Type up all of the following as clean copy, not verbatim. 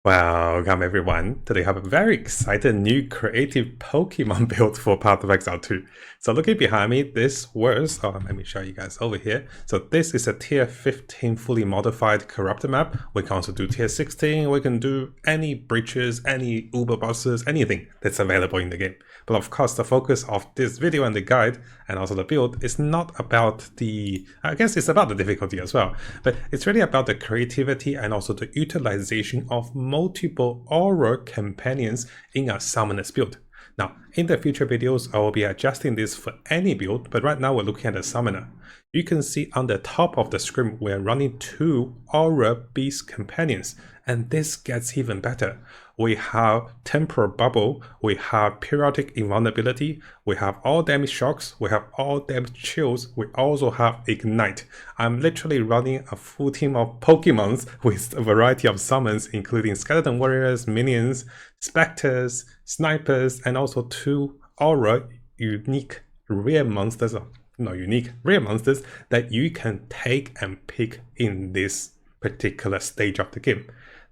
Welcome everyone. Today I have a very exciting new creative Pokemon build for Path of Exile 2. So looking behind me, this was, let me show you guys over here. So this is a tier 15 fully modified corrupted map. We can also do tier 16, we can do any breaches, any uber bosses, anything that's available in the game. But of course the focus of this video and the guide and also the build is not about I guess it's about the difficulty as well, but it's really about the creativity and also the utilization of multiple aura companions in a summoner's build. Now, in the future videos, I will be adjusting this for any build, but right now we're looking at a summoner. You can see on the top of the screen, we're running 2 aura beast companions, and this gets even better. We have temporal bubble, we have periodic invulnerability, we have all damage shocks, we have all damage chills, we also have ignite. I'm literally running a full team of Pokemons with a variety of summons, including skeleton warriors, minions, specters, snipers, and also 2 aura unique rare monsters, rare monsters that you can take and pick in this particular stage of the game.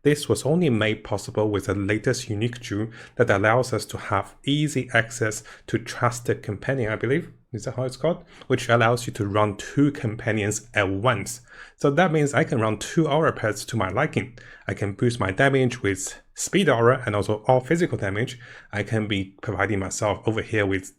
This was only made possible with the latest unique Druid that allows us to have easy access to Trusted Companion, I believe. Is that how it's called? Which allows you to run 2 companions at once. So that means I can run 2 aura pets to my liking. I can boost my damage with speed aura and also all physical damage. I can be providing myself over here with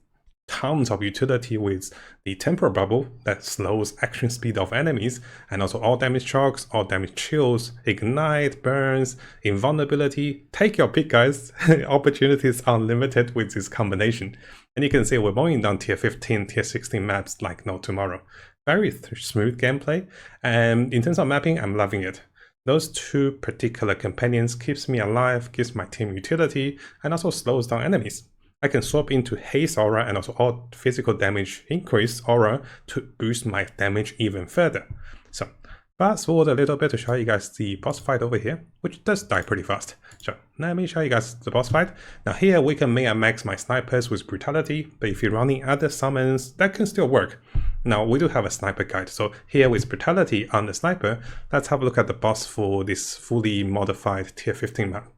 tons of utility with the temporal bubble that slows action speed of enemies, and also all damage shocks, all damage chills, ignite, burns, invulnerability. Take your pick, guys. Opportunities are unlimited with this combination. And you can see we're mowing down tier 15, tier 16 maps like no tomorrow. Very smooth gameplay, and in terms of mapping, I'm loving it. Those 2 particular companions keeps me alive, gives my team utility, and also slows down enemies. I can swap into Haste Aura and also all physical damage increase aura to boost my damage even further. So fast forward a little bit to show you guys the boss fight over here, which does die pretty fast. So let me show you guys the boss fight. Now here we can min and max my snipers with brutality, but if you're running other summons, that can still work. Now we do have a sniper guide, so here with brutality on the sniper, let's have a look at the boss for this fully modified tier 15 map.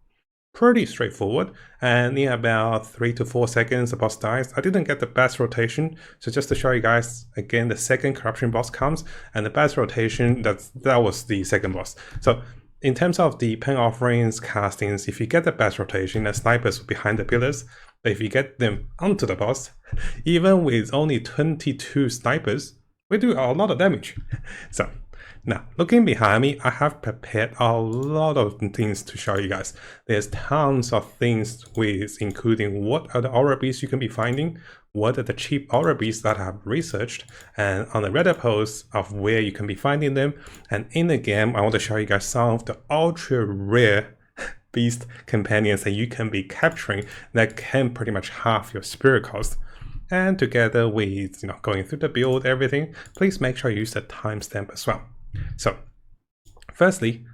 Pretty straightforward, and in about 3 to 4 seconds the boss dies. I didn't get the best rotation, so just to show you guys again, the second corruption boss comes, and the best rotation, that was the second boss. So in terms of the pen offerings, castings, if you get the best rotation, the snipers behind the pillars, but if you get them onto the boss, even with only 22 snipers, we do a lot of damage. So now, looking behind me, I have prepared a lot of things to show you guys. There's tons of things with including what are the aura beasts you can be finding, what are the cheap aura beasts that I have researched, and on the Reddit posts of where you can be finding them. And in the game, I want to show you guys some of the ultra rare beast companions that you can be capturing that can pretty much halve your spirit cost. And together with going through the build, everything, please make sure you use the timestamp as well. So, firstly,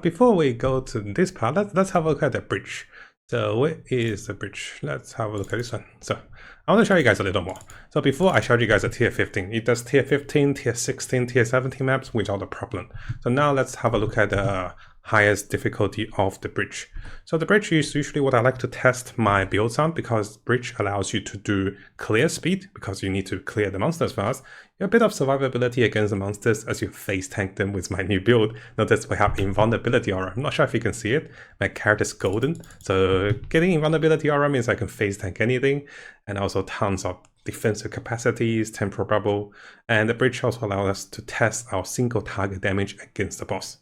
before we go to this part, let's have a look at the bridge. So, where is the bridge? Let's have a look at this one. So, I want to show you guys a little more. So, before I showed you guys a tier 15, it does tier 15, tier 16, tier 17 maps without a problem. So, now let's have a look at the highest difficulty of the bridge. So the bridge is usually what I like to test my builds on, because bridge allows you to do clear speed, because you need to clear the monsters fast. A bit of survivability against the monsters as you face tank them with my new build. Notice we have invulnerability aura. I'm not sure if you can see it. My character's golden, so getting invulnerability aura means I can face tank anything, and also tons of defensive capacities, temporal bubble, and the bridge also allows us to test our single target damage against the boss.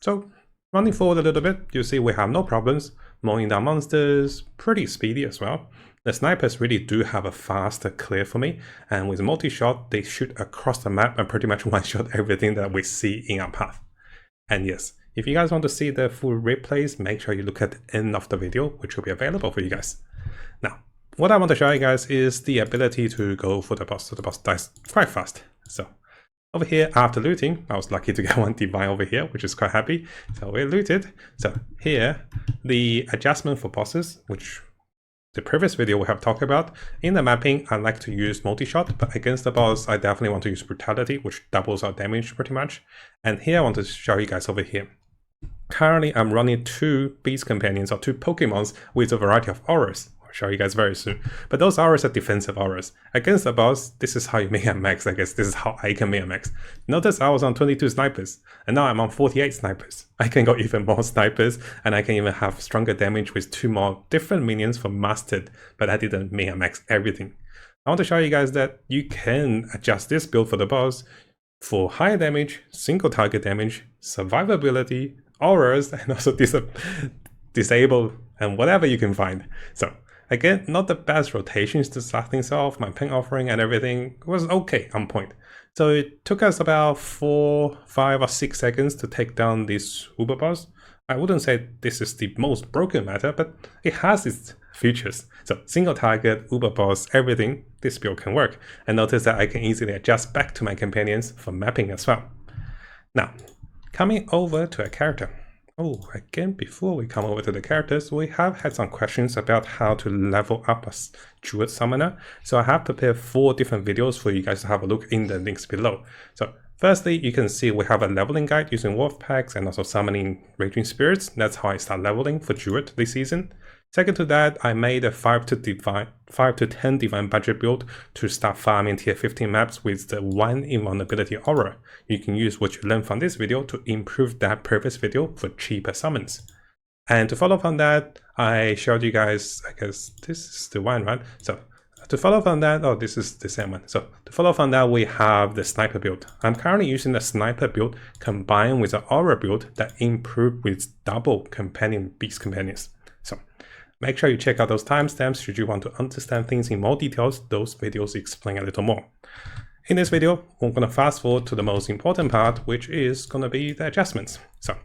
So running forward a little bit, you see we have no problems. Mowing down monsters, pretty speedy as well. The snipers really do have a faster clear for me, and with multi-shot, they shoot across the map and pretty much one-shot everything that we see in our path. And yes, if you guys want to see the full replays, make sure you look at the end of the video, which will be available for you guys. Now, what I want to show you guys is the ability to go for the boss, so the boss dies quite fast. So over here, after looting, I was lucky to get one divine over here, which is quite happy. So we looted. So here, the adjustment for bosses, which the previous video we have talked about. In the mapping, I like to use multi-shot, but against the boss, I definitely want to use brutality, which doubles our damage pretty much. And here I want to show you guys over here. Currently, I'm running 2 beast companions or 2 Pokemons with a variety of auras. I'll show you guys very soon. But those auras are defensive auras. Against the boss, this is how you make a max. I guess this is how I can make a max. Notice I was on 22 snipers, and now I'm on 48 snipers. I can go even more snipers, and I can even have stronger damage with 2 more different minions for mastered, but I didn't make a max everything. I want to show you guys that you can adjust this build for the boss for higher damage, single target damage, survivability, auras, and also disable and whatever you can find. So again, not the best rotations to start things off. My ping offering and everything was okay, on point. So it took us about 4, 5 or 6 seconds to take down this Uber boss. I wouldn't say this is the most broken matter, but it has its features. So single target, Uber boss, everything, this build can work. And notice that I can easily adjust back to my companions for mapping as well. Now, coming over to a character. Oh, again, before we come over to the characters, we have had some questions about how to level up a Druid summoner. So I have prepared 4 different videos for you guys to have a look in the links below. So firstly, you can see we have a leveling guide using wolf packs and also summoning raging spirits. That's how I start leveling for Druid this season. Second to that, I made a 5 to 10 divine budget build to start farming tier 15 maps with the 1 invulnerability aura. You can use what you learned from this video to improve that previous video for cheaper summons. And to follow up on that, I showed you guys, I guess this is the one, right? So to follow up on that, oh, this is the same one. So to follow up on that, we have the sniper build. I'm currently using the sniper build combined with the aura build that improved with double beast companions. So make sure you check out those timestamps should you want to understand things in more details. Those videos explain a little more. In this video, we're going to fast forward to the most important part, which is going to be the adjustments. So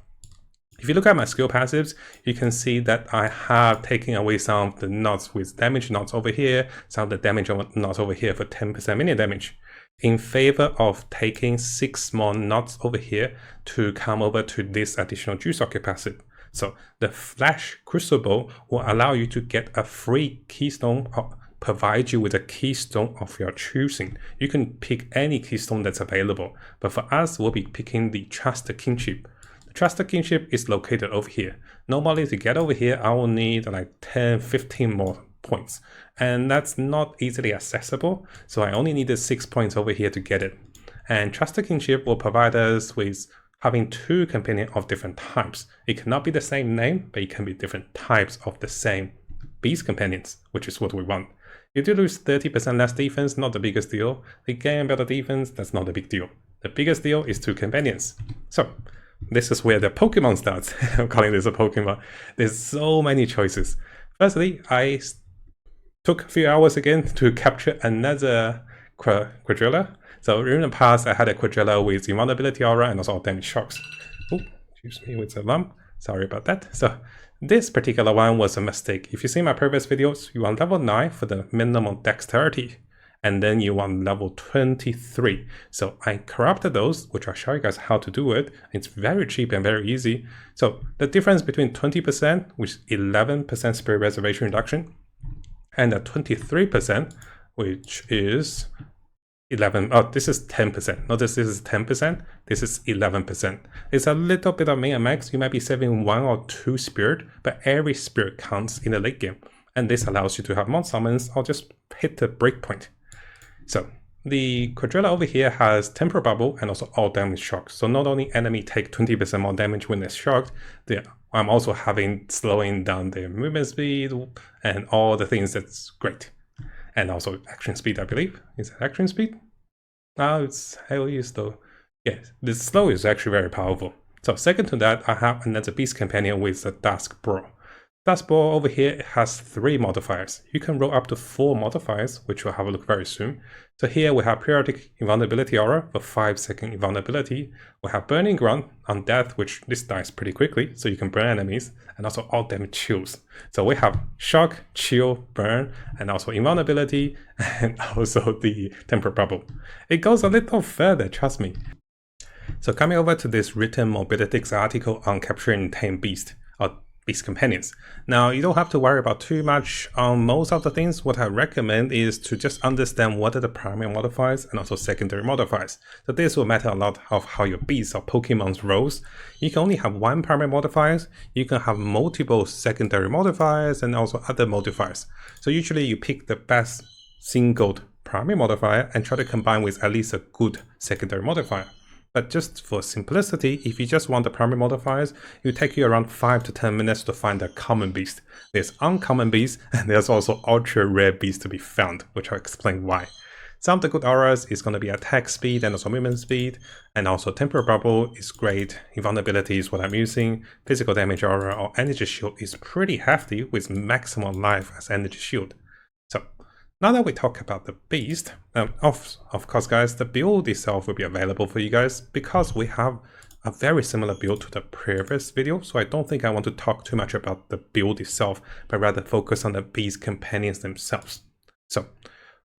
if you look at my skill passives, you can see that I have taken away some of the knots with damage knots over here, some of the damage knots over here for 10% minion damage, in favor of taking 6 more knots over here to come over to this additional juice socket passive. So the Flash Crucible will allow you to get a free keystone, or provide you with a keystone of your choosing. You can pick any keystone that's available, but for us, we'll be picking the Trusted Kinship. The Trusted Kinship is located over here. Normally to get over here, I will need like 10, 15 more points, and that's not easily accessible. So I only needed 6 points over here to get it. And Trusted Kinship will provide us with having 2 companions of different types. It cannot be the same name, but it can be different types of the same beast companions, which is what we want. You do lose 30% less defense, not the biggest deal. You gain better defense, that's not a big deal. The biggest deal is 2 companions. So this is where the Pokemon starts. I'm calling this a Pokemon. There's so many choices. Firstly, I took a few hours again to capture another Quadrilla. So in the past, I had a Quadrilla with invulnerability aura and also all damage shocks. Oh, excuse me with a lump. Sorry about that. So this particular one was a mistake. If you see my previous videos, you want level 9 for the minimum dexterity, and then you want level 23. So I corrupted those, which I'll show you guys how to do it. It's very cheap and very easy. So the difference between 20%, which is 11% spirit reservation reduction, and the 23%, which is 11. Oh, this is 10%. Notice this is 10%. This is 11%. It's a little bit of min and max. You might be saving 1 or 2 spirit, but every spirit counts in the late game. And this allows you to have more summons or just hit the breakpoint. So the Quadrilla over here has temporal bubble and also all damage shock. So not only enemy take 20% more damage when they're shocked, I'm also slowing down their movement speed and all the things that's great. And also action speed, I believe. Is it action speed? No, it's hell yes though. Yes, this slow is actually very powerful. So second to that, I have another beast companion with the Dusk Brawl. Dusk Brawl over here has 3 modifiers. You can roll up to 4 modifiers, which we'll have a look very soon. So here we have periodic invulnerability aura for 5-second invulnerability. We have burning ground on death, which this dies pretty quickly, so you can burn enemies, and also all damage chills. So we have shock, chill, burn, and also invulnerability, and also the temporal bubble. It goes a little further, trust me. So coming over to this written Mobilitics article on capturing tame beast, or Beast Companions. Now, you don't have to worry about too much on most of the things. What I recommend is to just understand what are the primary modifiers and also secondary modifiers. So this will matter a lot of how your beasts or Pokemon's rolls. You can only have one primary modifiers, you can have multiple secondary modifiers and also other modifiers. So usually you pick the best singled primary modifier and try to combine with at least a good secondary modifier. But just for simplicity, if you just want the primary modifiers, it will take you around 5 to 10 minutes to find a common beast. There's uncommon beasts, and there's also ultra rare beasts to be found, which I'll explain why. Some of the good auras is going to be attack speed and also movement speed, and also temporal bubble is great. Invulnerability is what I'm using. Physical damage aura or energy shield is pretty hefty with maximum life as energy shield. So now that we talk about the beast, of course guys, the build itself will be available for you guys because we have a very similar build to the previous video, so I don't think I want to talk too much about the build itself, but rather focus on the beast companions themselves. So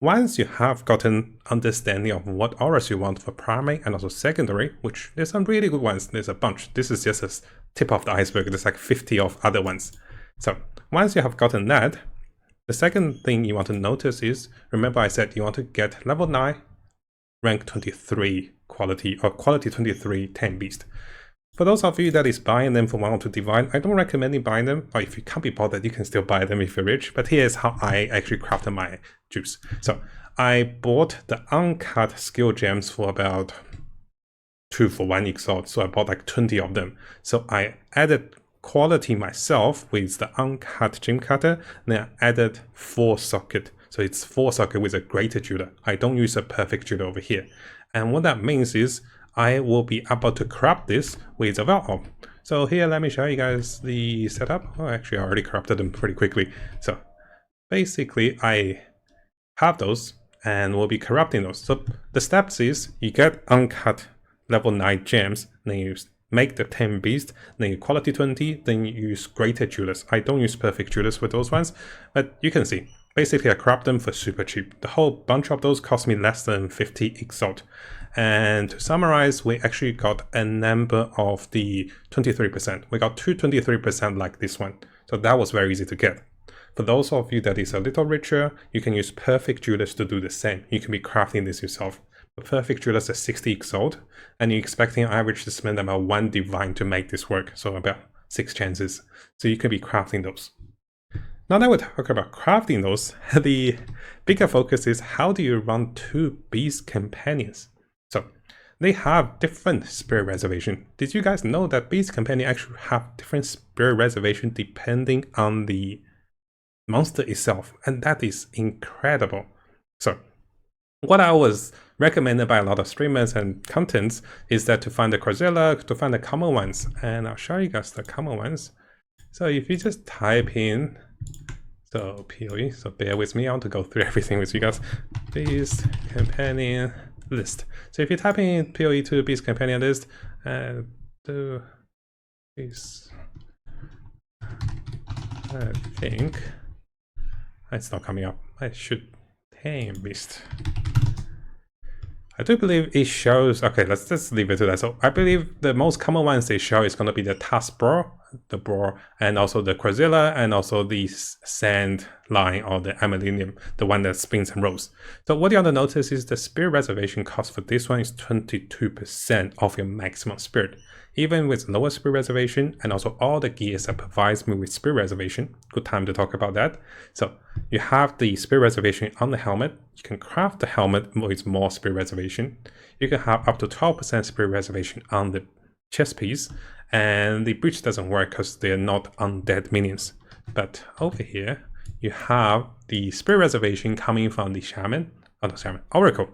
once you have gotten understanding of what auras you want for primary and also secondary, which there's some really good ones, there's a bunch. This is just a tip of the iceberg, there's like 50 of other ones. So once you have gotten that, the second thing you want to notice is, remember I said you want to get level 9, rank 23 quality, or quality 23 10 beast. For those of you that is buying them for 1 or 2 divine, I don't recommend you buying them, or if you can't be bothered, you can still buy them if you're rich, but here's how I actually crafted my juice. So I bought the uncut skill gems for about 2 for 1 Exile, so I bought like 20 of them. So I added quality myself with the uncut gem cutter, then I added 4 socket. So it's 4 socket with a greater jeweler. I don't use a perfect jeweler over here. And what that means is I will be able to craft this with a Vaal Our Own. So here, let me show you guys the setup. Oh, actually I already crafted them pretty quickly. So basically I have those and we'll be corrupting those. So the steps is you get uncut level 9 gems, then you make the 10 beast, then you quality 20, then you use greater jewelers. I don't use perfect jewelers for those ones, but you can see, basically I craft them for super cheap. The whole bunch of those cost me less than 50 Exalt. And to summarize, we actually got a number of the 23%. We got 2 23% like this one. So that was very easy to get. For those of you that is a little richer, you can use perfect jewelers to do the same. You can be crafting this yourself. Perfect jewelers are 60 Exalt, and you're expecting an average to spend about 1 divine to make this work, so about 6 chances. So you can be crafting those. Now that we talk about crafting those, the bigger focus is how do you run 2 beast companions? So they have different spirit reservation. Did you guys know that beast companion actually have different spirit reservation depending on the monster itself? And that is incredible. So what I was recommended by a lot of streamers and contents is that to find the Quazilla, to find the common ones, and I'll show you guys the common ones. So if you just type in, so PoE, so bear with me, I want to go through everything with you guys. Beast Companion list. So if you type in PoE to Beast Companion list, do this, I think it's not coming up. I should tame Beast. I do believe it shows, okay, let's just leave it to that. So I believe the most common ones they show is going to be the Task Brawl, the Brawl, and also the Quazilla, and also the Sand Line or the Amelinium, the one that spins and rolls. So what you want to notice is the Spirit Reservation cost for this one is 22% of your maximum Spirit. Even with lower Spirit Reservation, and also all the gears that provides me with Spirit Reservation, good time to talk about that. So you have the Spirit Reservation on the helmet. You can craft the helmet with more Spirit Reservation. You can have up to 12% Spirit Reservation on the chest piece, and the breach doesn't work because they're not undead minions. But over here, you have the Spirit Reservation coming from the Shaman, oh, not Shaman, Oracle.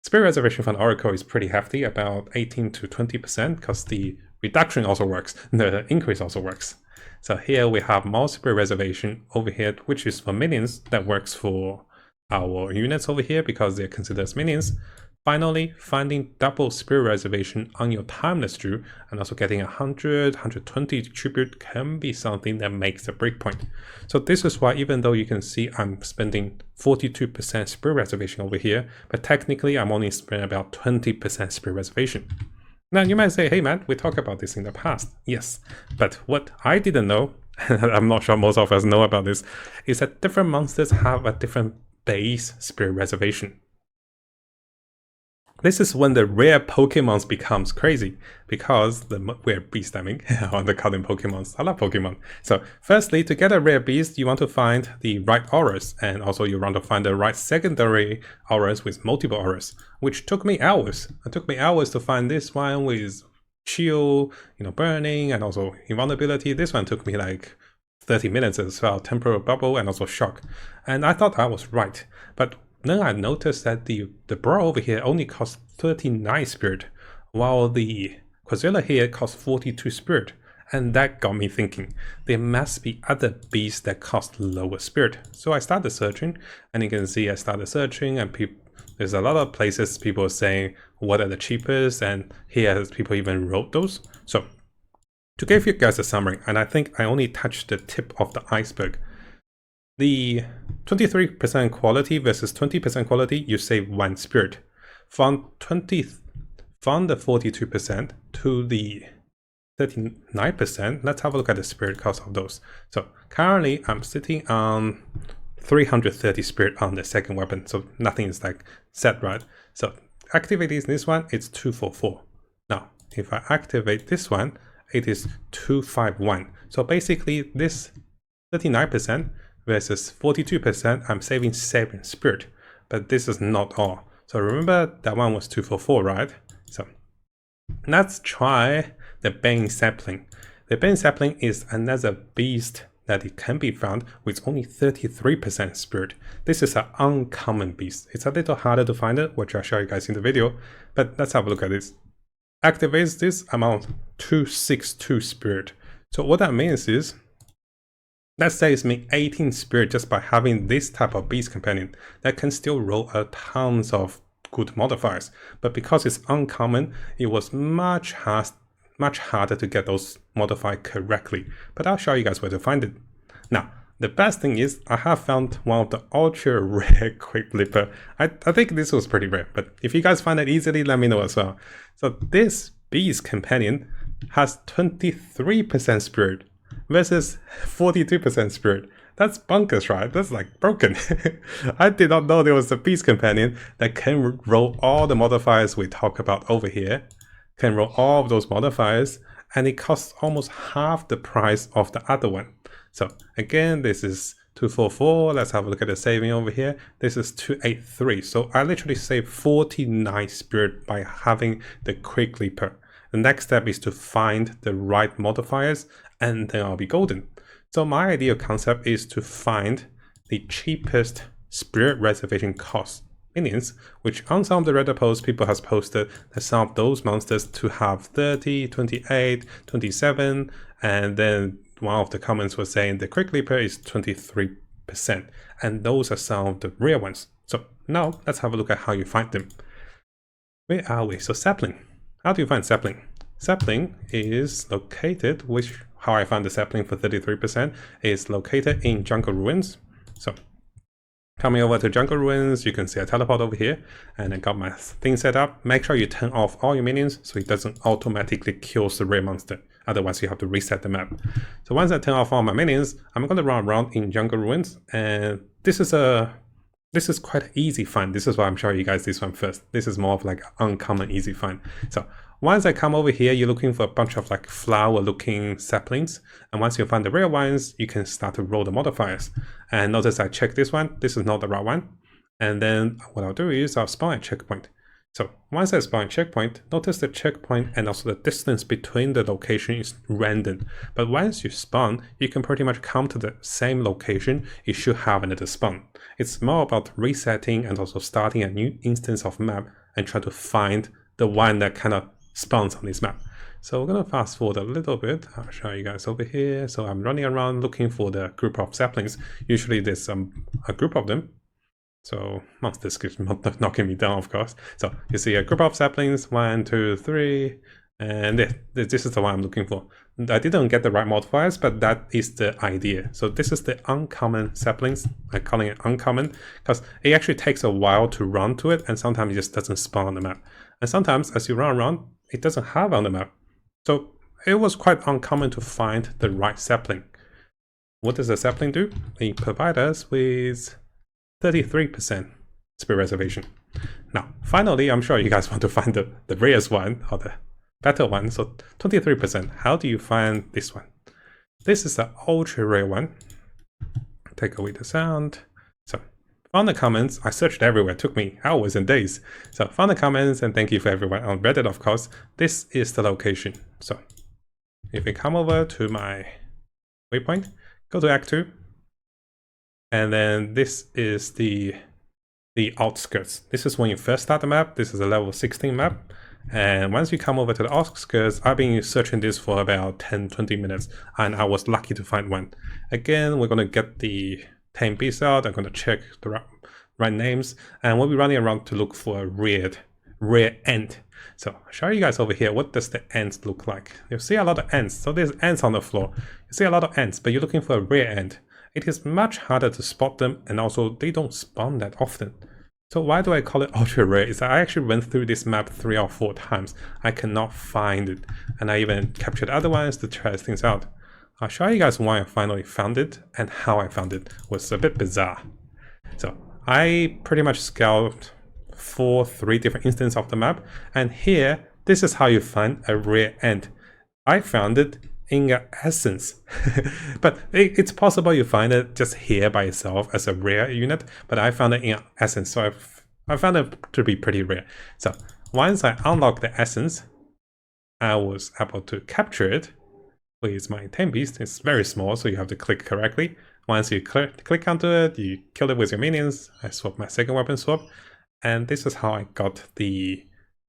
Spirit Reservation from Oracle is pretty hefty, about 18 to 20%, because the reduction also works, the increase also works. So here we have more Spirit Reservation over here, which is for minions, that works for our units over here because they're considered as minions. Finally, finding double Spirit Reservation on your Timeless Druid and also getting 100, 120 tribute can be something that makes a breakpoint. So this is why, even though you can see I'm spending 42% Spirit Reservation over here, but technically I'm only spending about 20% Spirit Reservation. Now you might say, hey man, we talked about this in the past. Yes, but what I didn't know, and I'm not sure most of us know about this, is that different monsters have a different base spirit reservation. This is when the rare Pokemons becomes crazy, because the rare beast, I mean, I want to call them Pokemons. I love Pokemon. So firstly, to get a rare beast, you want to find the right auras, and also you want to find the right secondary auras with multiple auras, which took me hours. It took me hours to find this one with shield, burning, and also invulnerability. This one took me like 30 minutes as well, temporal bubble, and also shock. And I thought I was right, but then I noticed that the bra over here only costs 39 spirit, while the Quasilla here costs 42 spirit. And that got me thinking, there must be other beasts that cost lower spirit. So I started searching, and you can see I started searching, and there's a lot of places people are saying what are the cheapest, and here people even wrote those. So to give you guys a summary, and I think I only touched the tip of the iceberg. The 23% quality versus 20% quality, you save 1 spirit. From the 42% to the 39%, let's have a look at the spirit cost of those. So currently I'm sitting on 330 spirit on the second weapon, so nothing is like set, right? So activating this one, it's 244. Now, if I activate this one, it is 251. So basically this 39% versus 42%, I'm saving 7 spirit, but this is not all. So remember that one was 244, right? So let's try the Bane Sapling. The Bane Sapling is another beast that it can be found with only 33% spirit. This is an uncommon beast. It's a little harder to find it, which I'll show you guys in the video, but let's have a look at this. Activates this amount 262 spirit. So what that means is, that saves me 18 spirit just by having this type of beast companion that can still roll a tons of good modifiers. But because it's uncommon, it was much harder to get those modified correctly. But I'll show you guys where to find it. Now, the best thing is I have found one of the ultra rare Quick Leaper. I think this was pretty rare, but if you guys find it easily, let me know as well. So this beast companion has 23% spirit versus 42% spirit. That's bonkers, right? That's like broken. I did not know there was a beast companion that can roll all the modifiers we talk about over here, can roll all of those modifiers, and it costs almost half the price of the other one. So again, this is 244. Let's have a look at the saving over here. This is 283. So I literally saved 49 spirit by having the Quick Leaper. The next step is to find the right modifiers, and then I'll be golden. So my ideal concept is to find the cheapest spirit reservation cost minions, which on some of the Reddit posts, people has posted that some of those monsters to have 30, 28, 27, and then one of the comments was saying the Quick Leaper is 23%, and those are some of the rare ones. So now let's have a look at how you find them. Where are we? So sapling. How do you find sapling? Sapling is located, how I found the sapling for 33% is located in Jungle Ruins. So coming over to Jungle Ruins, you can see a teleport over here, and I got my thing set up. Make sure you turn off all your minions so it doesn't automatically kill the rare monster. Otherwise, you have to reset the map. So once I turn off all my minions, I'm going to run around in Jungle Ruins, and this is quite an easy find. This is why I'm showing you guys this one first. This is more of like an uncommon easy find. So once I come over here, you're looking for a bunch of like flower looking saplings. And once you find the rare ones, you can start to roll the modifiers. And notice I check this one. This is not the right one. And then what I'll do is I'll spawn a checkpoint. So once I spawn a checkpoint, notice the checkpoint and also the distance between the location is random. But once you spawn, you can pretty much come to the same location you should have another spawn. It's more about resetting and also starting a new instance of map and try to find the one that kind of spawns on this map. So we're going to fast forward a little bit. I'll show you guys over here. So I'm running around looking for the group of saplings. Usually there's a group of them. So monsters keeps knocking me down, of course. So you see a group of saplings, 1, 2, 3, and this is the one I'm looking for. I didn't get the right modifiers, but that is the idea. So this is the uncommon saplings. I'm calling it uncommon because it actually takes a while to run to it, and sometimes it just doesn't spawn on the map. And sometimes as you run around, it doesn't have on the map. So it was quite uncommon to find the right sapling. What does the sapling do? It provides us with 33% spirit reservation. Now, finally, I'm sure you guys want to find the rarest one or the better one. So 23%. How do you find this one? This is the ultra rare one. Take away the sound. So found the comments. I searched everywhere. It took me hours and days. So found the comments, and thank you for everyone on Reddit, of course. This is the location. So if we come over to my waypoint, go to Act 2. And then this is the outskirts. This is when you first start the map. This is a level 16 map. And once you come over to the outskirts, I've been searching this for about 10-20 minutes, and I was lucky to find one. Again, we're going to get the 10 beasts out. I'm going to check the right names, and we'll be running around to look for a rare ant. So I'll show you guys over here, what does the ants look like? You'll see a lot of ants. So there's ants on the floor. You see a lot of ants, but you're looking for a rare ant. It is much harder to spot them, and also they don't spawn that often. So why do I call it ultra rare? Is that I actually went through this map 3 or 4 times. I cannot find it, and I even captured other ones to try things out. I'll show you guys why I finally found it and how I found it. It was a bit bizarre. So I pretty much scoured for 3 different instances of the map, and here, this is how you find a rare ant. I found it in essence, but it's possible you find it just here by itself as a rare unit, but I found it in essence, so I found it to be pretty rare. So once I unlocked the essence, I was able to capture it with my 10 beast. It's very small, so you have to click correctly. Once you click onto it, you kill it with your minions. I swap my second weapon swap, and this is how I got the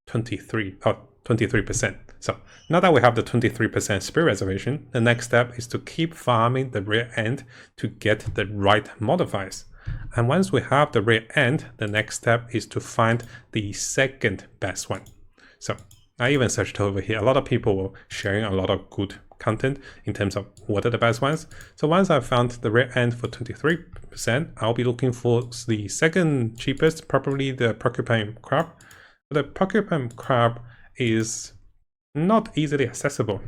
23%. So now that we have the 23% spirit reservation, the next step is to keep farming the rare ant to get the right modifiers. And once we have the rare ant, the next step is to find the second best one. So I even searched over here. A lot of people were sharing a lot of good content in terms of what are the best ones. So once I've found the rare ant for 23%, I'll be looking for the second cheapest, probably the porcupine crab. The porcupine crab is not easily accessible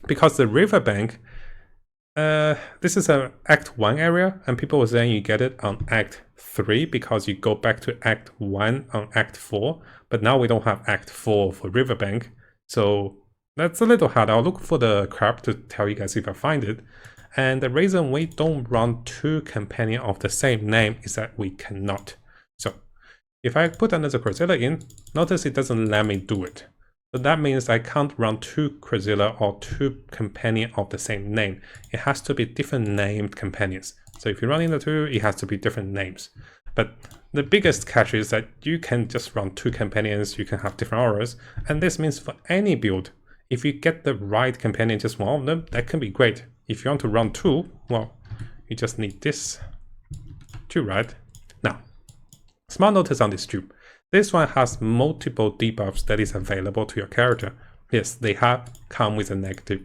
because the riverbank, this is an Act 1 area, and people were saying you get it on Act 3 because you go back to Act 1 on Act 4, but now we don't have Act 4 for riverbank, so that's a little hard. I'll look for the crab to tell you guys if I find it. And the reason we don't run 2 companions of the same name is that we cannot. So if I put another Crusader in, notice it doesn't let me do it. So that means I can't run 2 Crusader or 2 companions of the same name. It has to be different named companions. So if you're running the 2, it has to be different names. But the biggest catch is that you can just run 2 companions, you can have different auras, and this means for any build, if you get the right companion, just one of them, that can be great. If you want to run 2, well, you just need this 2, right? Now, small notice on this tube. This one has multiple debuffs that is available to your character. Yes, they have come with a negative.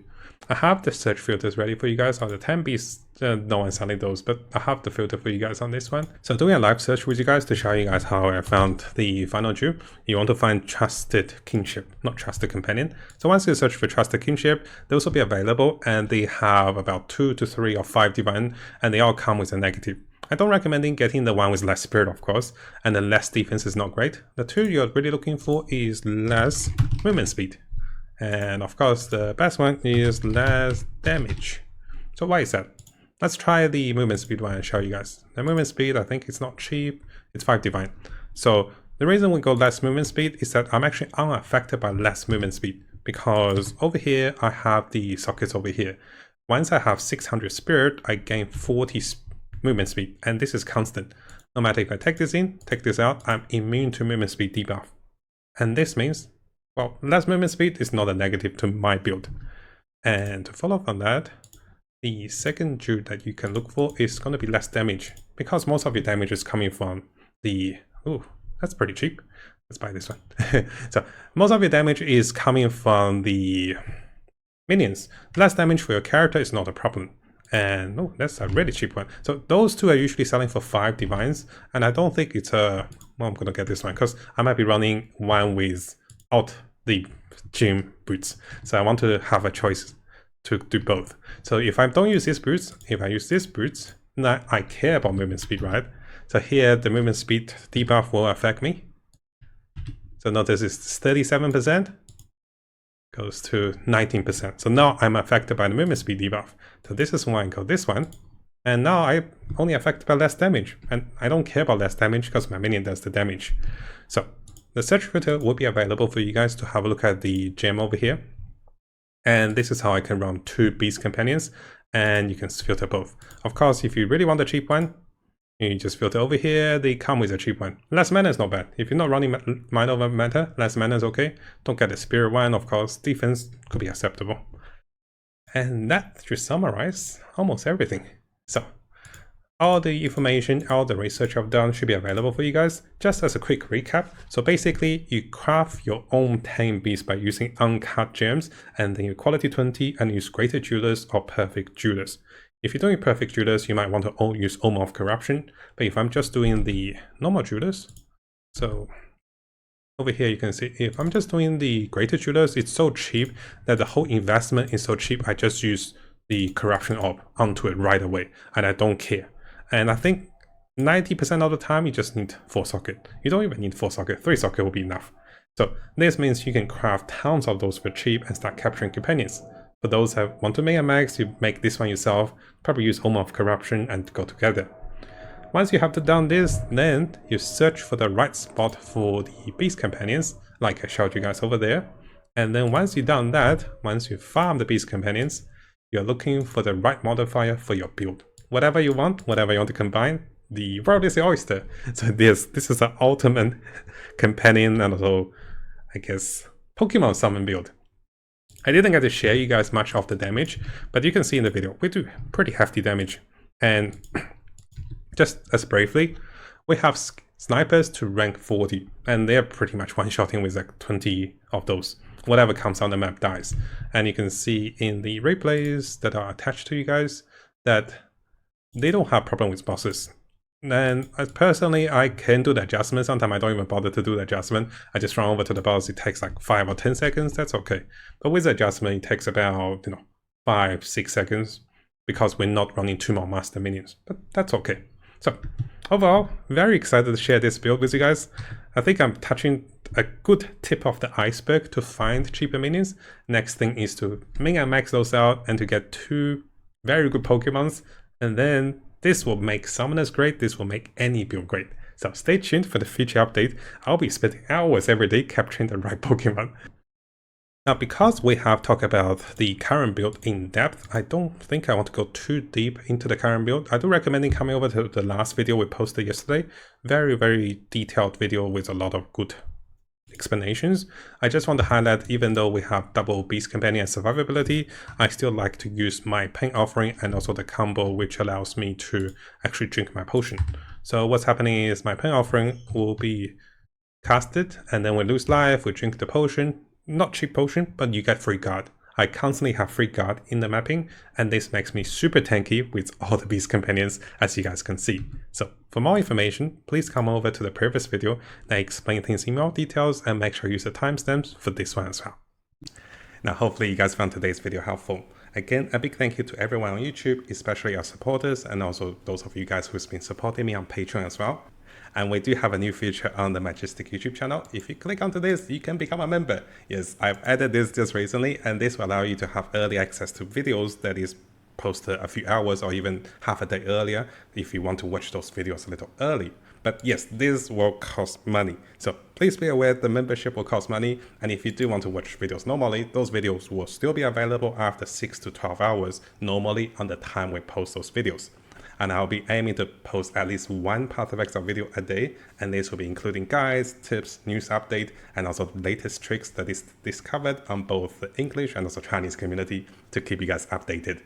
I have the search filters ready for you guys on the 10 beasts. No one's selling those, but I have the filter for you guys on this one. So doing a live search with you guys to show you guys how I found the final Jew. You want to find trusted kingship, not trusted companion. So once you search for trusted kingship, those will be available, and they have about 2 to 3 or 5 divine, and they all come with a negative. I don't recommend getting the one with less spirit, of course, and the less defense is not great. The 2 you're really looking for is less movement speed. And of course, the best one is less damage. So why is that? Let's try the movement speed one and show you guys. The movement speed, I think it's not cheap. It's 5 divine. So the reason we go less movement speed is that I'm actually unaffected by less movement speed, because over here, I have the sockets over here. Once I have 600 spirit, I gain 40 movement speed, and this is constant. No matter if I take this in, take this out, I'm immune to movement speed debuff. And this means, well, less movement speed is not a negative to my build. And to follow up on that, the second Druid that you can look for is going to be less damage, because most of your damage is coming from the... Ooh, that's pretty cheap. Let's buy this one. So most of your damage is coming from the minions. Less damage for your character is not a problem. And oh, that's a really cheap one. So those 2 are usually selling for 5 divines, and I don't think it's a... Well, I'm gonna get this one because I might be running one without the gym boots. So I want to have a choice to do both. So if I don't use these boots, if I use these boots, then I care about movement speed, right? So here the movement speed debuff will affect me. So notice it's 37%, goes to 19%. So now I'm affected by the movement speed debuff. So this is why I go this one. And now I'm only affected by less damage. And I don't care about less damage because my minion does the damage. So the search filter will be available for you guys to have a look at the gem over here. And this is how I can run 2 beast companions, and you can filter both. Of course, if you really want the cheap one, you just filter over here. They come with a cheap one. Less mana is not bad. If you're not running Mind Over Matter, less mana is okay. Don't get the Spirit one, of course. Defense could be acceptable. And that should summarize almost everything. So, all the information, all the research I've done should be available for you guys. Just as a quick recap, so basically you craft your own tame beast by using uncut gems, and then you quality 20 and use greater jewelers or perfect jewelers. If you're doing perfect jewelers, you might want to use Omen of Corruption, but if I'm just doing the normal jewelers, so over here you can see if I'm just doing the greater jewelers, it's so cheap that the whole investment is so cheap, I just use the corruption orb onto it right away, and I don't care. And I think 90% of the time you just need 4 socket. You don't even need 4 socket, 3 socket will be enough. So this means you can craft tons of those for cheap and start capturing companions. For those that want to make a max, you make this one yourself, probably use Omen of Corruption and go together. Once you have done this, then you search for the right spot for the beast companions, like I showed you guys over there. And then once you've done that, once you farm the beast companions, you're looking for the right modifier for your build. Whatever you want to combine, the world is the oyster. So this is an ultimate companion and also, I guess, Pokemon summon build. I didn't get to share you guys much of the damage, but you can see in the video, we do pretty hefty damage. And just as briefly, we have snipers to rank 40, and they're pretty much one-shotting with like 20 of those. Whatever comes on the map dies. And you can see in the replays that are attached to you guys that they don't have problem with bosses. And personally, I can do the adjustment. Sometimes I don't even bother to do the adjustment. I just run over to the boss. It takes like 5 or 10 seconds. That's okay. But with the adjustment, it takes about 5-6 seconds because we're not running 2 more master minions. But that's okay. So overall, very excited to share this build with you guys. I think I'm touching a good tip of the iceberg to find cheaper minions. Next thing is to min and max those out and to get 2 very good Pokemons. And then this will make summoners great, this will make any build great. So stay tuned for the future update. I'll be spending hours every day capturing the right Pokemon. Now, because we have talked about the current build in depth, I don't think I want to go too deep into the current build. I do recommend coming over to the last video we posted yesterday. Very, very detailed video with a lot of good explanations. I just want to highlight, even though we have double beast companion and survivability, I still like to use my pain offering and also the combo, which allows me to actually drink my potion. So what's happening is my pain offering will be casted, and then we lose life, we drink the potion. Not cheap potion, but you get free guard. I constantly have free guard in the mapping, and this makes me super tanky with all the beast companions, as you guys can see. So for more information, please come over to the previous video that explain things in more details, and make sure you use the timestamps for this one as well. Now hopefully you guys found today's video helpful. Again, a big thank you to everyone on YouTube, especially our supporters, and also those of you guys who's been supporting me on Patreon as well. And we do have a new feature on the Majestic YouTube channel. If you click onto this, you can become a member. Yes, I've added this just recently, and this will allow you to have early access to videos that is posted a few hours or even half a day earlier if you want to watch those videos a little early. But yes, this will cost money. So please be aware the membership will cost money. And if you do want to watch videos normally, those videos will still be available after 6 to 12 hours, normally on the time we post those videos. And I'll be aiming to post at least 1 Path of Exile video a day, and this will be including guides, tips, news update, and also the latest tricks that is discovered on both the English and also Chinese community to keep you guys updated.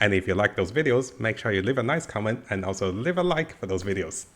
And if you like those videos, make sure you leave a nice comment and also leave a like for those videos.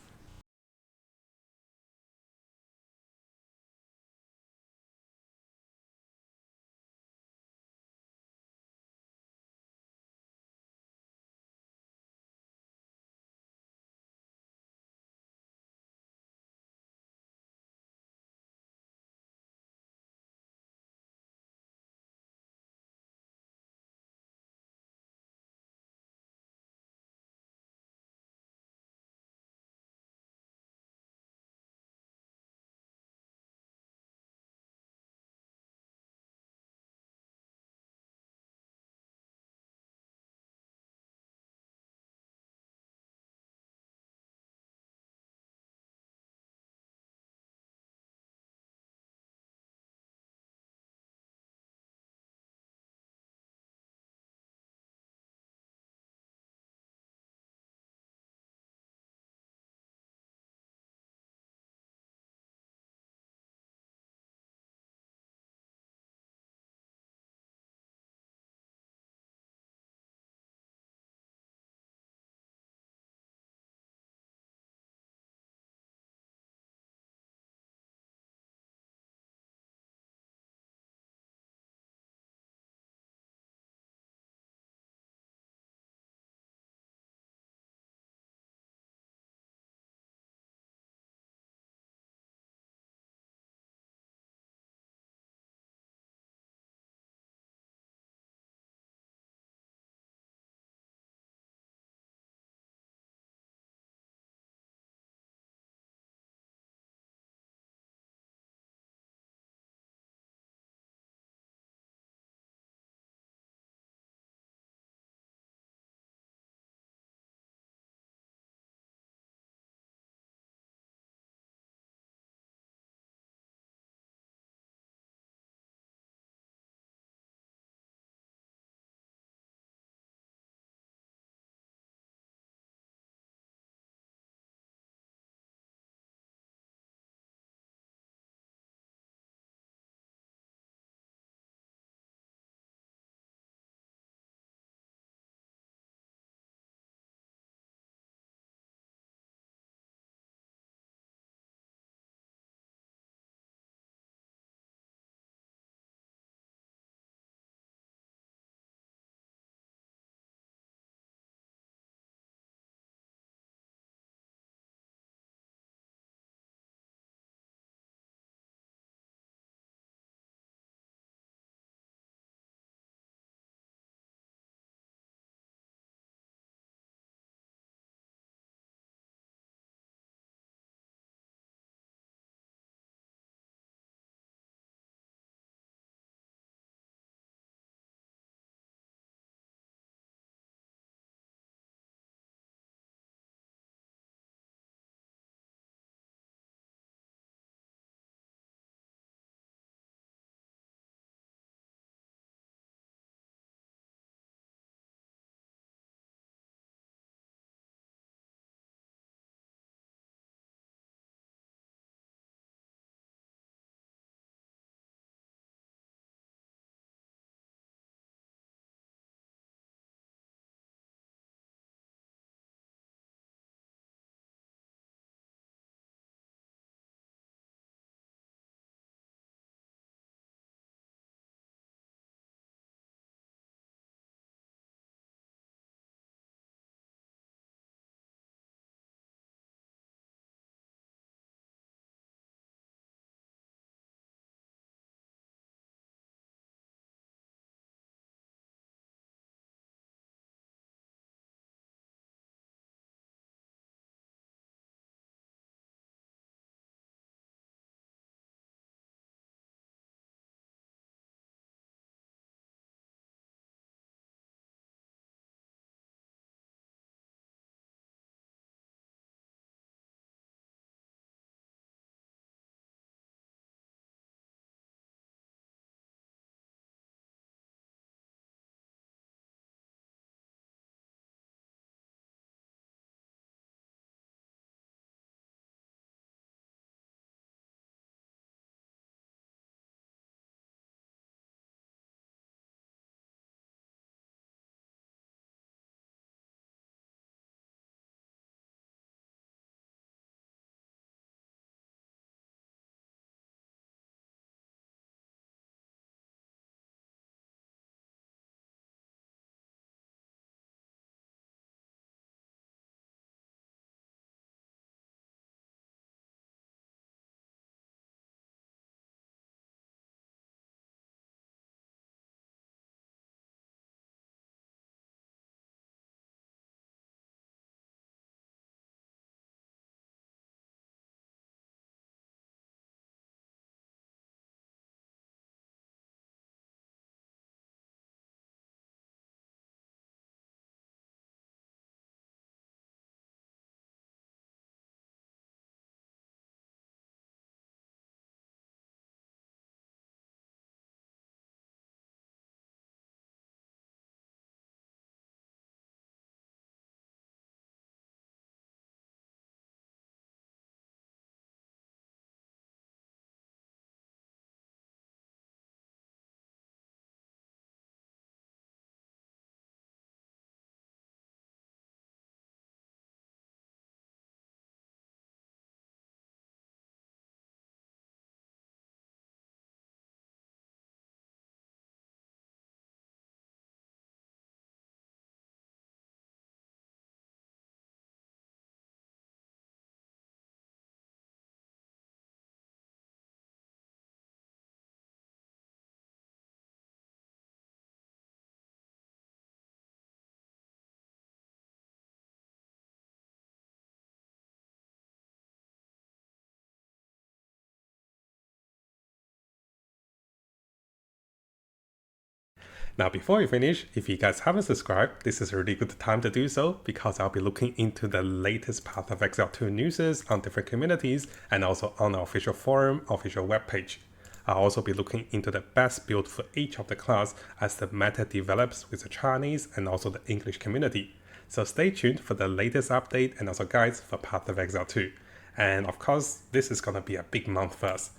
Now, before we finish, if you guys haven't subscribed, this is a really good time to do so because I'll be looking into the latest Path of Exile 2 news on different communities and also on our official forum, official webpage. I'll also be looking into the best build for each of the class as the meta develops with the Chinese and also the English community. So stay tuned for the latest update and also guides for Path of Exile 2. And of course, this is going to be a big month for us.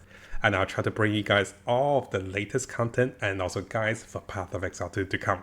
And I'll try to bring you guys all of the latest content and also guides for Path of Exile 2 to come.